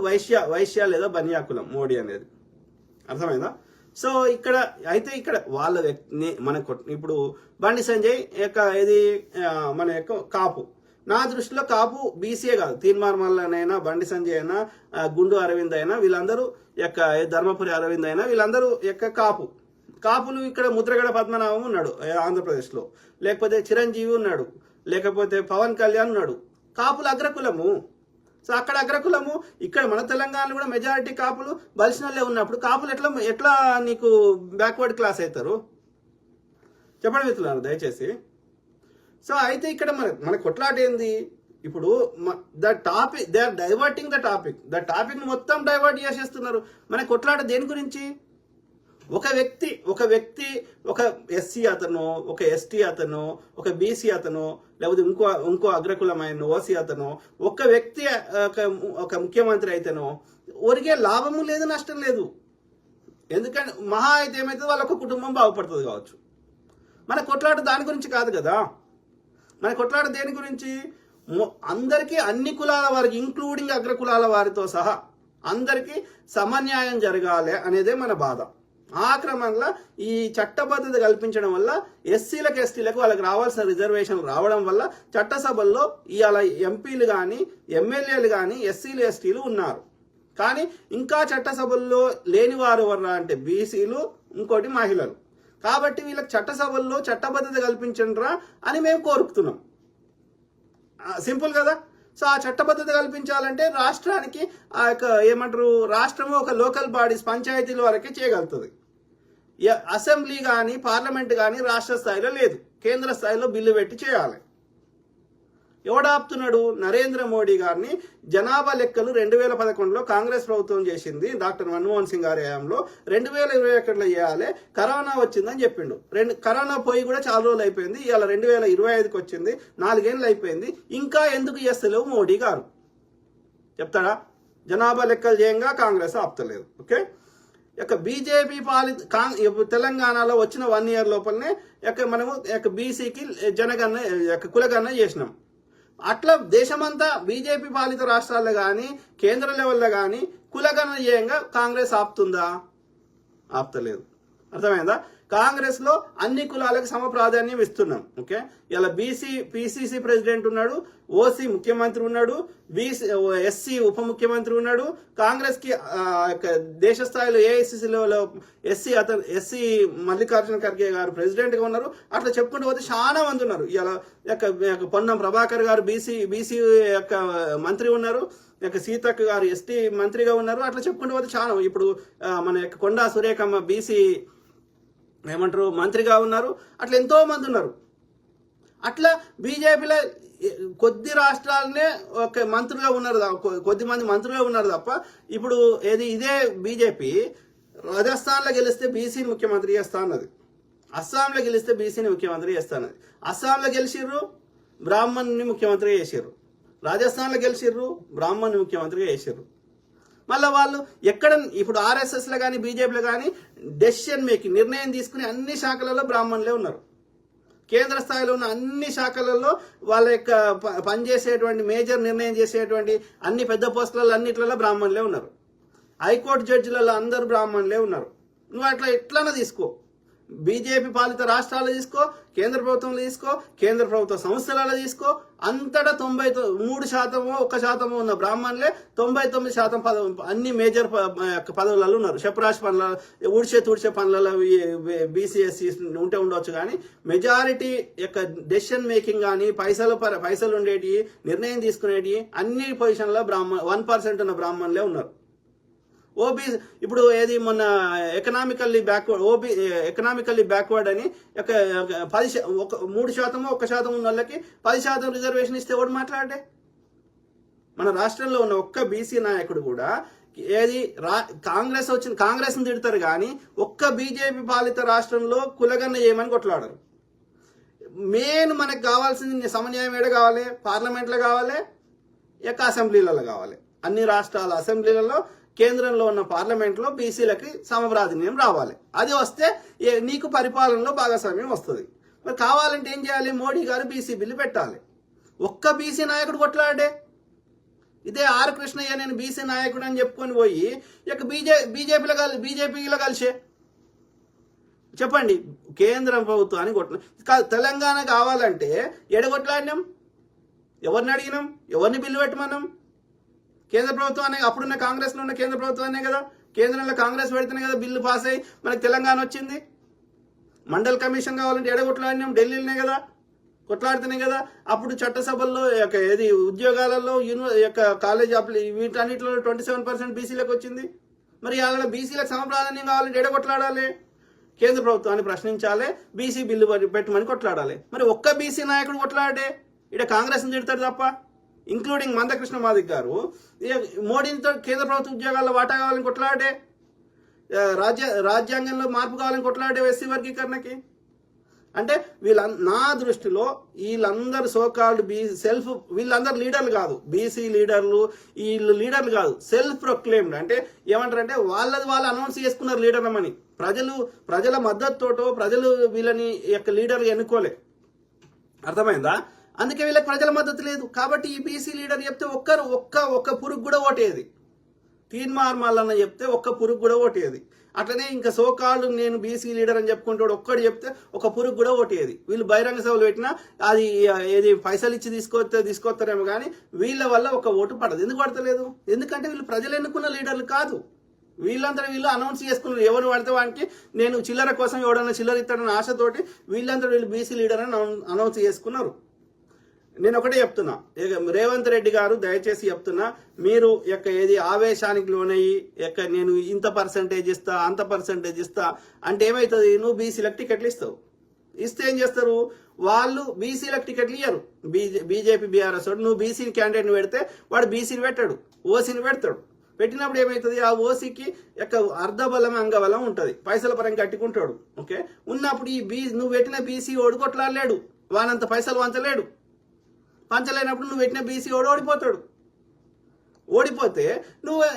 వైశ్య లేదా బనియా కులం మోడీ అనేది. అర్థమైందా? సో ఇక్కడ వాళ్ళ మనకు ఇప్పుడు బండి సంజయ్ మన కాపు. నా దృష్టిలో కాపు బీసీఏ కాదు, తీన్మార్ మల్లనైనా, బండి సంజయ్ అయినా, గుండు అరవింద్ అయినా, వీళ్ళందరూ యొక్క ధర్మపురి అరవింద్ అయినా వీళ్ళందరూ యొక్క కాపులు ఇక్కడ ముద్రగడ పద్మనాభం ఉన్నాడు ఆంధ్రప్రదేశ్లో, లేకపోతే చిరంజీవి ఉన్నాడు, లేకపోతే పవన్ కళ్యాణ్ ఉన్నాడు. కాపులు అగ్రకులము. సో అక్కడ అగ్రకులము, ఇక్కడ మన తెలంగాణలో కూడా మెజారిటీ కాపులు బలిసినోళ్ళే ఉన్నప్పుడు కాపులు ఎట్లా నీకు బ్యాక్వర్డ్ క్లాస్ అవుతారు? చెప్పండి మిత్రులారా దయచేసి. సో అయితే ఇక్కడ మన కొట్లాట ఏంది? ఇప్పుడు the topic, they are diverting the topic మొత్తం డైవర్ట్ చేసేస్తున్నారు. మన కొట్లాట దేని గురించి? ఒక వ్యక్తి ఒక ఎస్సీ అతను, ఒక ఎస్టీ అతను, ఒక బీసీ అతను, లేకపోతే ఇంకో అగ్రకులమైన ఓసీ అతను, ఒక వ్యక్తి ఒక ముఖ్యమంత్రి అయితేనో ఒరిగే లాభము లేదు, నష్టం లేదు. ఎందుకంటే మహా అయితే ఏమైతే వాళ్ళొక కుటుంబం బాగుపడుతుంది కావచ్చు. మన కొట్లాట దాని గురించి కాదు కదా. మన కొట్లాట దేని గురించి? అందరికీ, అన్ని కులాల వారికి, ఇంక్లూడింగ్ అగ్రకులాల వారితో సహా అందరికీ సమన్యాయం జరగాలి అనేదే మన బాధ. ఆ క్రమంలో ఈ చట్టబద్ధత కల్పించడం వల్ల ఎస్సీలకు, ఎస్టీలకు వాళ్ళకి రావాల్సిన రిజర్వేషన్లు రావడం వల్ల చట్టసభల్లో ఇవాళ ఎంపీలు కానీ, ఎమ్మెల్యేలు కానీ ఎస్సీలు, ఎస్టీలు ఉన్నారు. కానీ ఇంకా చట్టసభల్లో లేని వారు ఎవరు అంటే బీసీలు, ఇంకోటి మహిళలు. కాబట్టి వీళ్ళకి చట్టసభల్లో చట్టబద్ధత కల్పించండిరా అని మేము కోరుకుతున్నాం. సింపుల్ కదా. సో ఆ చట్టబద్ధత కల్పించాలంటే రాష్ట్రానికి ఆ యొక్క ఏమంటారు, రాష్ట్రము ఒక లోకల్ బాడీస్, పంచాయతీల వరకే చేయగలుగుతుంది. అసెంబ్లీ కానీ, పార్లమెంట్ కానీ రాష్ట్ర స్థాయిలో లేదు, కేంద్ర స్థాయిలో బిల్లు పెట్టి చేయాలి. ఎవడాపుతున్నాడు? నరేంద్ర మోడీ గారిని జనాభా లెక్కలు 2011లో కాంగ్రెస్ ప్రభుత్వం చేసింది, డాక్టర్ మన్మోహన్ సింగ్ గారి హయాంలో. 2021లో చేయాలి, కరోనా వచ్చిందని చెప్పిండు. కరోనా పోయి కూడా చాలా రోజులు అయిపోయింది, ఇవాళ 2025కి వచ్చింది, 4 ఏళ్ళు అయిపోయింది. ఇంకా ఎందుకు చేస్తలేవు మోడీ గారు? చెప్తాడా? జనాభా లెక్కలు చేయంగా కాంగ్రెస్ ఆపుతలేదు. ఓకే, ఇక బీజేపీ తెలంగాణలో వచ్చిన 1 year లోపలనే మనము బీసీకి జనగణన, కులగణన చేసినాం. అట్లా దేశమంతా బీజేపీ పాలిత రాష్ట్రాల్లో కానీ, కేంద్ర లెవెల్లో కానీ కులగణన చేయంగా కాంగ్రెస్ ఆపుతుందా? ఆపుతలేదు. అర్థమైందా? కాంగ్రెస్ లో అన్ని కులాలకు సమ ప్రాధాన్యం ఇస్తున్నాం. ఓకే, ఇలా పిసిసి ప్రెసిడెంట్ ఉన్నాడు, ఓసీ ముఖ్యమంత్రి ఉన్నాడు, ఎస్సీ ఉప ముఖ్యమంత్రి ఉన్నాడు. కాంగ్రెస్ కి దేశ స్థాయిలో ఏఐసిసిలో ఎస్సీ మల్లికార్జున ఖర్గే గారు ప్రెసిడెంట్ గా ఉన్నారు. అట్లా చెప్పుకుంటూ పోతే చాలా మంది ఉన్నారు. ఇలా పొన్నం ప్రభాకర్ గారు బీసీ యొక్క మంత్రి ఉన్నారు, సీతక్క గారు ఎస్టీ మంత్రిగా ఉన్నారు. అట్లా చెప్పుకుంటూ పోతే చాలా. ఇప్పుడు మన యొక్క కొండా సురేఖమ్మ బీసీ ఏమంటారు మంత్రిగా ఉన్నారు. అట్లా ఎంతో మంది ఉన్నారు. అట్లా బీజేపీలో కొద్ది రాష్ట్రాలనే ఒక మంత్రులుగా ఉన్నారు, కొద్ది మంది మంత్రులుగా ఉన్నారు తప్ప ఇప్పుడు ఇదే బీజేపీ రాజస్థాన్లో గెలిస్తే బీసీని ముఖ్యమంత్రి చేస్తా అన్నది, అస్సాంలో గెలిస్తే బీసీని ముఖ్యమంత్రి చేస్తా అన్నది. అస్సాంలో గెలిచిర్రు, బ్రాహ్మణ్ని ముఖ్యమంత్రిగా చేసిర్రు. రాజస్థాన్లో గెలిచిర్రు, బ్రాహ్మణ్ని ముఖ్యమంత్రిగా చేసిర్రు. మళ్ళీ వాళ్ళు ఎక్కడ ఇప్పుడు ఆర్ఎస్ఎస్లో కానీ, బీజేపీలో కానీ డెసిషన్ మేకింగ్, నిర్ణయం తీసుకునే అన్ని శాఖలలో బ్రాహ్మణులే ఉన్నారు. కేంద్ర స్థాయిలో ఉన్న అన్ని శాఖలలో వాళ్ళ యొక్క పనిచేసేటువంటి మేజర్ నిర్ణయం చేసేటువంటి అన్ని పెద్ద పోస్టులలో అన్నిట్లలో బ్రాహ్మణులే ఉన్నారు. హైకోర్టు జడ్జిలలో అందరూ బ్రాహ్మణులే ఉన్నారు. నువ్వు అట్లా ఎట్లన్నా తీసుకో, బీజేపీ పాలిత రాష్ట్రాలు తీసుకో, కేంద్ర ప్రభుత్వంలో తీసుకో, కేంద్ర ప్రభుత్వ సంస్థలలో తీసుకో, అంతటా 93% 1% ఉన్న బ్రాహ్మణులే 99% అన్ని మేజర్ పదవులలో ఉన్నారు. చెప్పరాశి పనుల, తుడిచే పనులలో బీసీఎస్సీ ఉంటే ఉండవచ్చు, కానీ మెజారిటీ యొక్క డెసిషన్ మేకింగ్ కానీ పైసలు ఉండేటి, నిర్ణయం తీసుకునేటి అన్ని పొజిషన్లో 1% ఉన్న బ్రాహ్మణులే ఉన్నారు. ఓబీసీ ఇప్పుడు మొన్న ఎకనామికల్లీ బ్యాక్వర్డ్ అని 3% 1% ఉన్న వాళ్ళకి 10% రిజర్వేషన్ ఇస్తే ఎవడు మాట్లాడే? మన రాష్ట్రంలో ఉన్న ఒక్క బీసీ నాయకుడు కూడా కాంగ్రెస్ని తిడతారు కానీ ఒక్క బీజేపీ పాలిత రాష్ట్రంలో కులగన్న చేయమని కొట్లాడరు. మెయిన్ మనకు కావాల్సింది సమన్యాయం ఏడ కావాలి? పార్లమెంట్లో కావాలి, అసెంబ్లీలలో కావాలి. అన్ని రాష్ట్రాల అసెంబ్లీలలో, కేంద్రంలో ఉన్న పార్లమెంట్లో బీసీలకి సమప్రాధాన్యం రావాలి. అది వస్తే నీకు పరిపాలనలో భాగస్వామ్యం వస్తుంది. మరి కావాలంటే ఏం చేయాలి? మోడీ గారు బీసీ బిల్లు పెట్టాలి. ఒక్క బీసీ నాయకుడు కొట్లాడే, ఇదే ఆర్ కృష్ణయ్య నేను బీసీ నాయకుడు అని చెప్పుకొని పోయి ఇక బీజేపీలో కలిసే చెప్పండి. కేంద్ర ప్రభుత్వాన్ని తెలంగాణ కావాలంటే ఎడగొట్లాడినాం, ఎవరిని అడిగినాం? ఎవరిని బిల్లు పెట్టమన్నాం? కేంద్ర ప్రభుత్వాన్ని, అప్పుడున్న కాంగ్రెస్లో ఉన్న కేంద్ర ప్రభుత్వాన్నే కదా, కేంద్రంలో కాంగ్రెస్ పెడితేనే కదా బిల్లు పాస్ అయ్యి మనకి తెలంగాణ వచ్చింది. మండల్ కమిషన్ కావాలంటే ఎడగొట్లాడినాం, ఢిల్లీలోనే కదా కొట్లాడుతున్నాయి కదా. అప్పుడు చట్టసభల్లో ఏది ఉద్యోగాలలో కాలేజ్ వీటన్నిటిలో 27% బీసీలకు వచ్చింది. మరి అలా బీసీలకు సమప్రాధాన్యం కావాలంటే ఎడగొట్లాడాలి, కేంద్ర ప్రభుత్వాన్ని ప్రశ్నించాలి, బీసీ బిల్లు పెట్టమని కొట్లాడాలి. మరి ఒక్క బీసీ నాయకుడు కొట్లాడే ఇక్కడ కాంగ్రెస్ని తిడతాడు తప్ప, ఇంక్లూడింగ్ మందకృష్ణ మాదిక్ గారు మోడీతో కేంద్ర ప్రభుత్వ ఉద్యోగాల్లో వాటా కావాలని కొట్లాడే, రాజ్యాంగంలో మార్పు కావాలని కొట్లాడే ఎస్సీ వర్గీకరణకి. అంటే నా దృష్టిలో వీళ్ళందరూ సోకాల్డ్ వీళ్ళందరూ లీడర్లు కాదు, బీసీ లీడర్లు, వీళ్ళు లీడర్లు కాదు, సెల్ఫ్ ప్రొక్లెయిమ్డ్. అంటే ఏమంటారంటే వాళ్ళు అనౌన్స్ చేసుకున్నారు లీడర్లమని. ప్రజల మద్దతుతోటో ప్రజలు వీళ్ళని లీడర్గా ఎన్నుకోలే, అర్థమైందా? అందుకే వీళ్ళకి ప్రజల మద్దతు లేదు. కాబట్టి ఈ బీసీ లీడర్ చెప్తే ఒక్క పురుగు కూడా ఓటేది, తీన్మార్ మల్లన్న చెప్తే ఒక్క పురుగు కూడా ఓటేది. అట్లనే ఇంకా సోకాళ్ళు నేను బీసీ లీడర్ అని చెప్పుకుంటాడు ఒక్కడు చెప్తే ఒక పురుగు కూడా ఓటేది. వీళ్ళు బహిరంగ సభలు పెట్టినా అది ఏది పైసలు ఇచ్చి తీసుకొస్తారేమో కానీ వీళ్ళ వల్ల ఒక ఓటు పడదు. ఎందుకు పడతలేదు? ఎందుకంటే వీళ్ళు ప్రజలు ఎన్నుకున్న లీడర్లు కాదు. వీళ్ళు అనౌన్స్ చేసుకున్నారు, ఎవరు పడితే వానికి నేను చిల్లర కోసం ఎవడన్నా చిల్లర ఇస్తాడన్న ఆశతోటి వీళ్ళు బీసీ లీడర్ అని అనౌన్స్ చేసుకున్నారు. నేను ఒకటే చెప్తున్నా, రేవంత్ రెడ్డి గారు దయచేసి చెప్తున్నా, మీరు ఏది ఆవేశానికి లోనయ్యి నేను ఇంత పర్సంటేజ్ ఇస్తా అంత పర్సంటేజ్ ఇస్తా అంటే ఏమవుతుంది? నువ్వు బీసీలకు టికెట్లు ఇస్తే ఏం చేస్తారు? వాళ్ళు బీసీలకు టికెట్లు ఇయ్యరు. బీజేపీ బీఆర్ఎస్ వాడు నువ్వు బీసీ క్యాండిడేట్ని పెడితే వాడు బీసీని పెట్టాడు, ఓసీని పెడతాడు. పెట్టినప్పుడు ఏమవుతుంది? ఆ ఓసీకి అర్ధబలం అంగబలం ఉంటుంది, పైసల పరంగా కట్టుకుంటాడు. ఓకే, ఉన్నప్పుడు నువ్వు పెట్టిన బీసీ ఓడు కొట్లాడలేడు, వానంత పైసలు పంచలేనప్పుడు నువ్వు పెట్టిన బీసీ ఓడిపోతాడు. ఓడిపోతే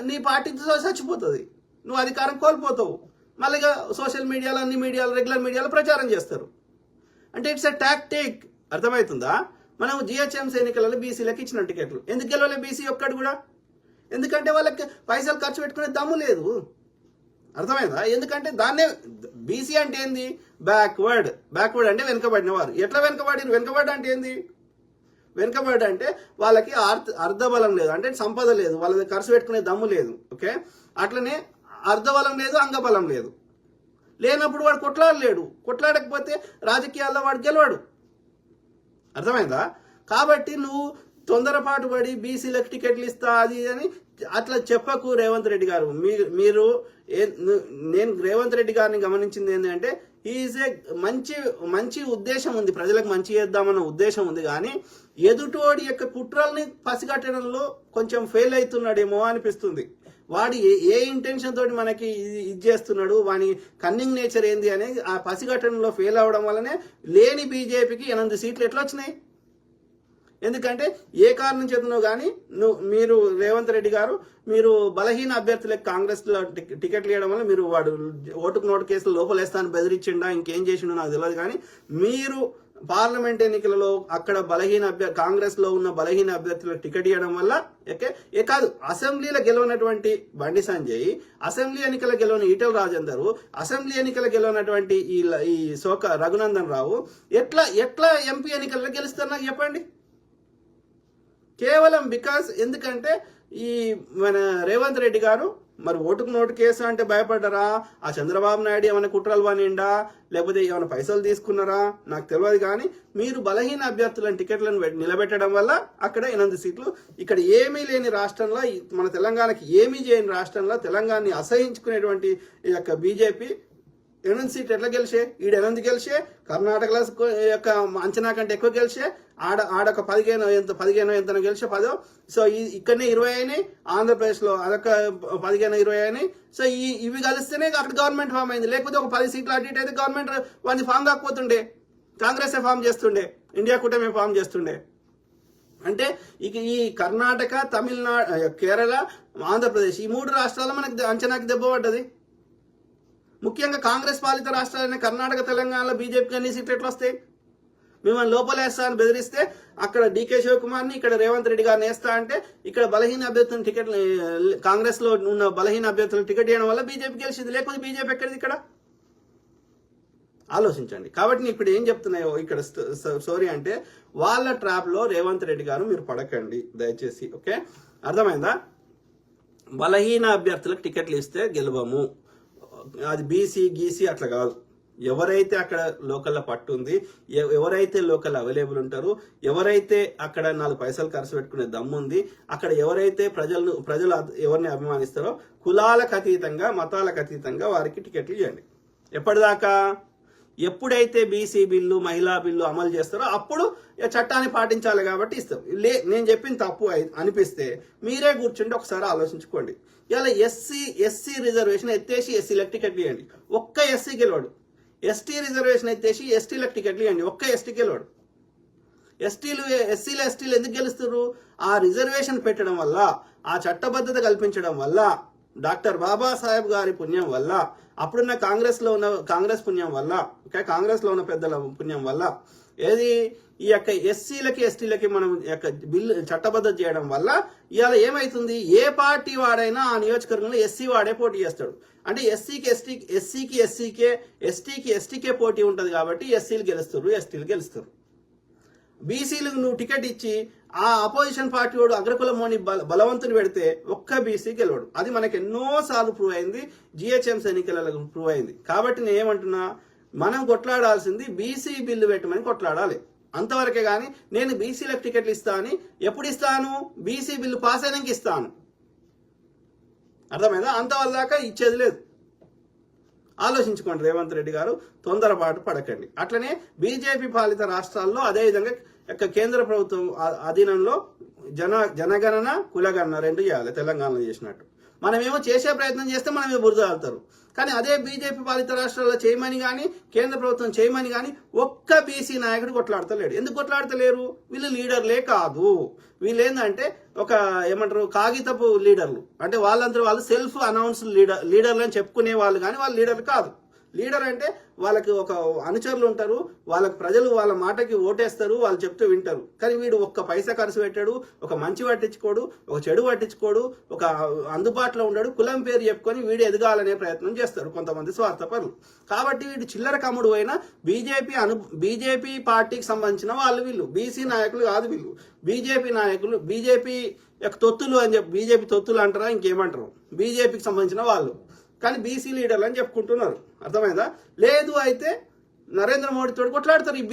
నీ పార్టీతో చచ్చిపోతుంది, నువ్వు అధికారం కోల్పోతావు. మళ్ళీ సోషల్ మీడియాలో అన్ని మీడియాలో రెగ్యులర్ మీడియాలో ప్రచారం చేస్తారు. అంటే ఇట్స్ ఎ టాక్టిక్, అర్థమవుతుందా? మనం జిహెచ్ఎంసీ ఎన్నికలలో బీసీలకు ఇచ్చిన టికెట్లు ఎందుకు గెలవలే బీసీ ఒక్కడు కూడా? ఎందుకంటే వాళ్ళకి పైసలు ఖర్చు పెట్టుకునే దమ్ము లేదు, అర్థమైందా? ఎందుకంటే దాన్నే బీసీ అంటే ఏంది? బ్యాక్వర్డ్ అంటే వెనుకబడిన వారు. ఎట్లా వెనుకబడి అంటే ఏంది? వెనుకబడి అంటే వాళ్ళకి అర్ధబలం లేదు, అంటే సంపద లేదు, వాళ్ళ ఖర్చు పెట్టుకునే దమ్ము లేదు. ఓకే, అట్లనే అర్ధబలం లేదు, అంగబలం లేనప్పుడు వాడు కొట్లాడకపోతే రాజకీయాల్లో వాడు గెలవాడు, అర్థమైందా? కాబట్టి నువ్వు తొందరపాటు పడి బీసీలకు టికెట్లు ఇస్తా అది అని అట్లా చెప్పకు రేవంత్ రెడ్డి గారు. నేను రేవంత్ రెడ్డి గారిని గమనించింది ఏంటంటే ఈజ్ ఏ మంచి ఉద్దేశం ఉంది, ప్రజలకు మంచి చేద్దామన్న ఉద్దేశం ఉంది. కానీ ఎదుటోడి యొక్క కుట్రల్ని పసిగట్టడంలో కొంచెం ఫెయిల్ అవుతున్నాడేమో అనిపిస్తుంది. వాడు ఏ ఇంటెన్షన్ తోటి మనకి ఇది చేస్తున్నాడు, వాని కన్నింగ్ నేచర్ ఏంది అనేది ఆ పసిగట్టడంలో ఫెయిల్ అవ్వడం వల్లనే లేని బీజేపీకి 8 సీట్లు ఎట్లా వచ్చినాయి? ఎందుకంటే ఏ కారణం చేతునో కానీ మీరు రేవంత్ రెడ్డి గారు మీరు బలహీన అభ్యర్థులకు కాంగ్రెస్లో టికెట్లు ఇవ్వడం వల్ల మీరు వాడు ఓటుకు నోటు కేసులు లోపలేస్తాను బెదిరించిండా ఇంకేం చేసిండో నాకు తెలియదు. కానీ మీరు పార్లమెంట్ ఎన్నికలలో అక్కడ కాంగ్రెస్ లో ఉన్న బలహీన అభ్యర్థులకు టికెట్ ఇవ్వడం వల్ల కాదు, అసెంబ్లీలో గెలవనటువంటి బండి సంజయ్, అసెంబ్లీ ఎన్నికల గెలవని ఈటెల రాజేందర్, అసెంబ్లీ ఎన్నికల గెలవనటువంటి ఈ రఘునందన్ రావు ఎట్లా ఎంపీ ఎన్నికల్లో గెలుస్తారు నాకు చెప్పండి? కేవలం ఎందుకంటే ఈ మన రేవంత్ రెడ్డి గారు మరి ఓటుకు నోటు కేసు అంటే భయపడ్డారా? ఆ చంద్రబాబు నాయుడు ఏమైనా కుట్రలు పనిండా, లేకపోతే ఏమైనా పైసలు తీసుకున్నారా నాకు తెలియదు. కానీ మీరు బలహీన అభ్యర్థులను టికెట్లను నిలబెట్టడం వల్ల అక్కడ 8 సీట్లు, ఇక్కడ ఏమీ లేని రాష్ట్రంలో, మన తెలంగాణకి ఏమీ చేయని రాష్ట్రంలో తెలంగాణని అసహించుకునేటువంటి ఈ యొక్క బీజేపీ 8 సీట్లు ఎట్లా గెలిచే? 8 గెలిచే, కర్ణాటకలో యొక్క అంచనా కంటే ఎక్కువ గెలిచే, ఆడొక 15 ఎంతనో గెలిచే 10. సో ఇక్కడనే 20 అయినాయి, ఆంధ్రప్రదేశ్లో అదొక 15-20 అయినాయి. సో ఇవి కలిస్తేనే అక్కడ గవర్నమెంట్ ఫామ్ అయింది. లేకపోతే ఒక 10 సీట్లు అటు ఇటు అయితే గవర్నమెంట్ వాడిని ఫామ్ కాకపోతుండే, కాంగ్రెసే ఫామ్ చేస్తుండే, ఇండియా కూటమి ఫామ్ చేస్తుండే. అంటే ఈ కర్ణాటక, తమిళనాడు, కేరళ, ఆంధ్రప్రదేశ్ ఈ 3 రాష్ట్రాలు మనకి అంచనాకి దెబ్బ పడ్డది. ముఖ్యంగా కాంగ్రెస్ పాలిత రాష్ట్రాలైన కర్ణాటక, తెలంగాణలో బీజేపీకి అన్ని సీట్లు ఎట్లా వస్తాయి? మిమ్మల్ని లోపలేస్తా అని బెదిరిస్తే అక్కడ డీకే శివకుమార్ని, ఇక్కడ రేవంత్ రెడ్డి గారిని వేస్తా అంటే ఇక్కడ బలహీన అభ్యర్థులను కాంగ్రెస్ లో ఉన్న బలహీన అభ్యర్థులకు టికెట్ ఇవ్వడం వల్ల బీజేపీ గెలిచింది. లేకపోతే బీజేపీ ఎక్కడిది ఇక్కడ? ఆలోచించండి. కాబట్టి ఇప్పుడు ఏం చెప్తున్నాయో ఇక్కడ స్టోరీ అంటే వాళ్ళ ట్రాప్లో రేవంత్ రెడ్డి గారు మీరు పడకండి దయచేసి. ఓకే, అర్థమైందా? బలహీన అభ్యర్థులకు టికెట్లు ఇస్తే గెలవము, అది బీసీ గీసీ అట్లా కాదు. ఎవరైతే అక్కడ లోకల్లో పట్టు ఉంది, ఎవరైతే లోకల్ అవైలబుల్ ఉంటారో, ఎవరైతే అక్కడ 4 పైసలు ఖర్చు పెట్టుకునే దమ్ము ఉంది, అక్కడ ఎవరైతే ప్రజలు ఎవరిని అభిమానిస్తారో కులాలకు అతీతంగా మతాలకు అతీతంగా వారికి టికెట్లు ఇవ్వండి. ఎప్పటిదాకా? ఎప్పుడైతే బీసీ బిల్లు మహిళా బిల్లు అమలు చేస్తారో అప్పుడు చట్టాన్ని పాటించాలి కాబట్టి ఇస్తాం. నేను చెప్పిన తప్పు అనిపిస్తే మీరే కూర్చుంటే ఒకసారి ఆలోచించుకోండి. ఇలా ఎస్సీ రిజర్వేషన్ ఎత్తేసి ఎస్సీలకు టికెట్లు ఇవ్వండి, ఒక్క ఎస్సీ గెలవాడు. ఎస్టీ రిజర్వేషన్ ఎత్తేసి ఎస్టీలకు టికెట్లు ఇవ్వండి, ఒక్క ఎస్టీ గెలవాడు. ఎస్సీలు ఎందుకు గెలుస్తారు? ఆ రిజర్వేషన్ పెట్టడం వల్ల, ఆ చట్టబద్ధత కల్పించడం వల్ల, డాక్టర్ బాబాసాహెబ్ గారి పుణ్యం వల్ల, అప్పుడున్న కాంగ్రెస్ పుణ్యం వల్ల, కాంగ్రెస్ లో ఉన్న పెద్దల పుణ్యం వల్ల, ఈ యొక్క ఎస్సీలకి ఎస్టీలకి మనం యొక్క బిల్లు చట్టబద్ధత చేయడం వల్ల ఇవాళ ఏమైతుంది? ఏ పార్టీ వాడైనా ఆ నియోజకవర్గంలో ఎస్సీ వాడే పోటీ చేస్తాడు. అంటే ఎస్సీకి ఎస్టీకే పోటీ ఉంటుంది కాబట్టి ఎస్సీలు గెలుస్తారు, ఎస్టీలు గెలుస్తారు. బీసీలకు నువ్వు టికెట్ ఇచ్చి ఆ అపోజిషన్ పార్టీ వాడు అగ్రకులమోని బలవంతుని పెడితే ఒక్క బీసీ గెలవడు. అది మనకి ఎన్నోసార్లు ప్రూవ్ అయింది, జిహెచ్ఎంసీ ఎన్నికలలో ప్రూవ్ అయింది. కాబట్టి నేను ఏమంటున్నా, మనం కొట్లాడాల్సింది బీసీ బిల్లు పెట్టమని కొట్లాడాలి, అంతవరకే. కానీ నేను బీసీలకు టికెట్లు ఇస్తా అని ఎప్పుడు ఇస్తాను? బీసీ బిల్లు పాస్ అయినాక ఇస్తాను, అర్థమైందా? అంతవరకు దాకా ఇచ్చేది లేదు. ఆలోచించుకోండి రేవంత్ రెడ్డి గారు, తొందరపాటు పడకండి. అట్లనే బీజేపీ పాలిత రాష్ట్రాల్లో అదేవిధంగా కేంద్ర ప్రభుత్వం అధీనంలో జనగణన కులగణన 2 చేయాలి, తెలంగాణలో చేసినట్టు. మనమేమో చేసే ప్రయత్నం చేస్తే మనమే బురద ఆడతారు. కానీ అదే బీజేపీ పాలిత రాష్ట్రాల్లో చేయమని కానీ కేంద్ర ప్రభుత్వం చేయమని కానీ ఒక్క బీసీ నాయకుడు కొట్లాడతలేడు. ఎందుకు కొట్లాడతలేరు? వీళ్ళు లీడర్లే కాదు. వీళ్ళు ఏంటంటే ఏమంటారు, కాగితపు లీడర్లు. అంటే వాళ్ళు సెల్ఫ్ అనౌన్స్డ్ లీడర్లు అని చెప్పుకునే వాళ్ళు, కానీ వాళ్ళు లీడర్లు కాదు. లీడర్ అంటే వాళ్ళకి ఒక అనుచరులు ఉంటారు, వాళ్ళకి ప్రజలు వాళ్ళ మాటకి ఓటేస్తారు, వాళ్ళు చెప్తూ వింటారు. కానీ వీడు ఒక్క పైసా ఖర్చు పెట్టాడు, ఒక మంచి పట్టించుకోడు, ఒక చెడు పట్టించుకోడు, ఒక అందుబాటులో ఉండడు, కులం పేరు చెప్పుకొని వీడు ఎదగాలనే ప్రయత్నం చేస్తారు కొంతమంది స్వార్థపరులు. కాబట్టి వీడు చిల్లర కమ్ముడు అయినా బీజేపీ పార్టీకి సంబంధించిన వాళ్ళు వీళ్ళు, బీసీ నాయకులు కాదు వీళ్ళు. బీజేపీ నాయకులు, బీజేపీ యొక్క తొత్తులు అని చెప్పి, బీజేపీ తొత్తులు అంటారా ఇంకేమంటారు, బీజేపీకి సంబంధించిన వాళ్ళు, కానీ బీసీ లీడర్లు అని చెప్పుకుంటున్నారు. అర్థమైందా? లేదు అయితే నరేంద్ర మోడీ తోటి కొట్లాడతారు ఈ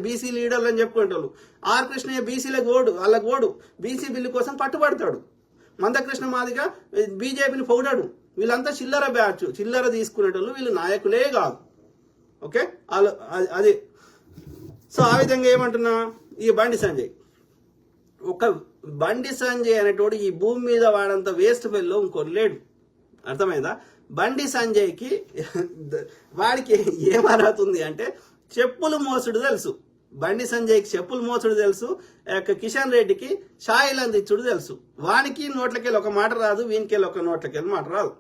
బీసీ లీడర్లు అని చెప్పుకుంటారు. ఆర్ కృష్ణయ్య బీసీలకు ఓడు బీసీ బిల్లు కోసం పట్టుబడతాడు. మందకృష్ణ మాదిగా బీజేపీని పొగిడాడు. వీళ్ళంతా చిల్లర బ్యాచ్, చిల్లర తీసుకునేటోళ్ళు, వీళ్ళు నాయకులే కాదు. ఓకే, అది. సో ఆ విధంగా ఏమంటున్నా, ఈ బండి సంజయ్ అనేటోడు ఈ భూమి మీద వాడంత వేస్ట్ ఫెల్లో ఇంకోటి లేడు, అర్థమైందా? బండి సంజయ్కి వాడికి ఏం అర్హతుంది అంటే చెప్పులు మోసుడు తెలుసు. బండి సంజయ్కి చెప్పులు మోసుడు తెలుసు, కిషన్ రెడ్డికి షాయిలు అందించుడు తెలుసు. వానికి నోట్లకెళ్ళి ఒక మాట రాదు, వీనికెళ్ళి ఒక నోట్లకెళ్ళి మాట రాదు.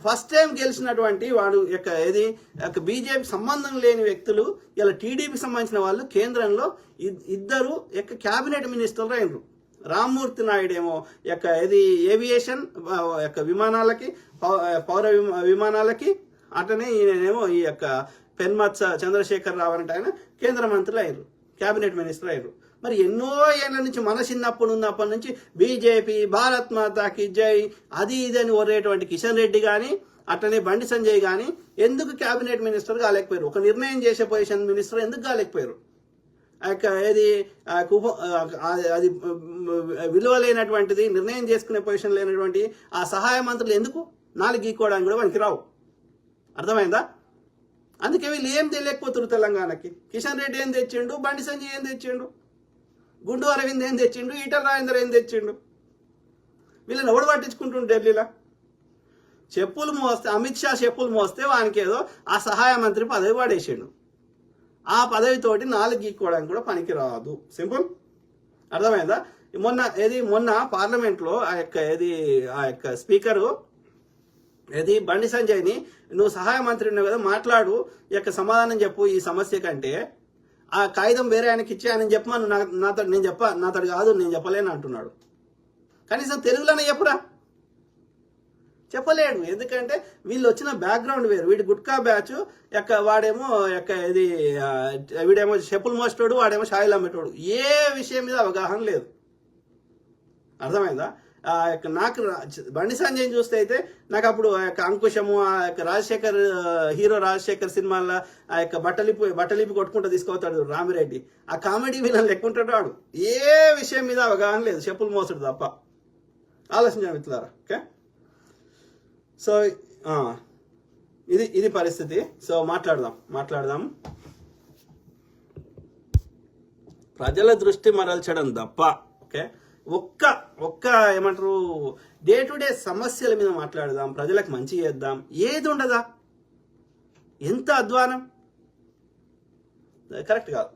ఫస్ట్ టైం గెలిచినటువంటి వాడు బీజేపీ సంబంధం లేని వ్యక్తులు ఇలా టీడీపీకి సంబంధించిన వాళ్ళు కేంద్రంలో ఇద్దరు క్యాబినెట్ మినిస్టర్లు అయినరు. రామ్మూర్తి నాయుడు ఏమో ఏవియేషన్ విమానాలకి, పౌర విమానాలకి, అట్లనే ఈయనేమో ఈ పెన్మత్స చంద్రశేఖర్ రావు అంటే ఆయన కేంద్ర మంత్రులు అయ్యారు, క్యాబినెట్ మినిస్టర్ అయ్యారు. మరి ఎన్నో ఏళ్ల నుంచి మన చిన్నప్పటి నుంచి బీజేపీ భారత్ మాతాకి జై అది ఇది అని ఓరేటువంటి కిషన్ రెడ్డి కానీ అట్లనే బండి సంజయ్ కానీ ఎందుకు క్యాబినెట్ మినిస్టర్ కాలేకపోయారు? ఒక నిర్ణయం చేసే పొజిషన్ మినిస్టర్ ఎందుకు కాలేకపోయారు? అది విలువ లేనటువంటిది, నిర్ణయం చేసుకునే పొజిషన్ లేనటువంటి ఆ సహాయ మంత్రులు ఎందుకు 4 గీక్కోవడానికి కూడా మనకి రావు, అర్థమైందా? అందుకే వీళ్ళు ఏం తెలియకపోతున్నారు తెలంగాణకి. కిషన్ రెడ్డి ఏం తెచ్చిండు, బండి సంజయ్ ఏం తెచ్చిండు, గుండు అరవింద్ ఏం తెచ్చిండు, ఈటల రాజేందర్ ఏం తెచ్చిండు? వీళ్ళని ఎవడు పట్టించుకుంటుండు ఢిల్లీలో? చెప్పులు మోస్తే, అమిత్ షా చెప్పులు మోస్తే వానికి ఏదో ఆ సహాయ మంత్రి పదవి పడేసిండు. ఆ పదవితోటి 4 గీక్కోవడానికి కూడా పనికి రాదు. సింపుల్, అర్థమైందా? మొన్న పార్లమెంట్లో ఆ యొక్క స్పీకరు బండి సంజయ్ని నువ్వు సహాయ మంత్రి ఉన్నావు కదా, మాట్లాడు, సమాధానం చెప్పు ఈ సమస్య కంటే, ఆ కాగితం వేరే ఆయనకి ఇచ్చి ఆయన చెప్పమను, నాతోడు కాదు నేను చెప్పలేను అంటున్నాడు. కనీసం తెలుగులోనే చెప్పురా. చెప్పలేడు. ఎందుకంటే వీళ్ళు వచ్చిన బ్యాక్గ్రౌండ్ వేరు. వీడి గుట్కా బ్యాచ్ వాడేమో వీడేమో చెప్పులు మోసేటోడు, వాడేమో షాయిలు అమ్మేటోడు. ఏ విషయం మీద అవగాహన లేదు. అర్థమైందా? నాకు బండి సంజయ్ చూస్తే అయితే నాకు అప్పుడు ఆ యొక్క అంకుశము, ఆ యొక్క రాజశేఖర్ హీరో రాజశేఖర్ సినిమాల్లో ఆ యొక్క బట్టలిపి కొట్టుకుంటూ తీసుకుపోతాడు రామిరెడ్డి, ఆ కామెడీ విలన్ లెక్కుంటాడు వాడు. ఏ విషయం మీద అవగాహన లేదు, చెప్పులు మోసడు తప్ప. ఆలోచించాను మిత్రులారా. ఓకే, సో ఇది పరిస్థితి. సో మాట్లాడదాం. ప్రజల దృష్టి మరల్చడం తప్ప, ఓకే, ఒక్క ఏమంటారు, డే టు డే సమస్యల మీద మాట్లాడదాం, ప్రజలకు మంచి చేద్దాం, ఏది ఉండదా? ఎంత అధ్వానం, కరెక్ట్ కాదు.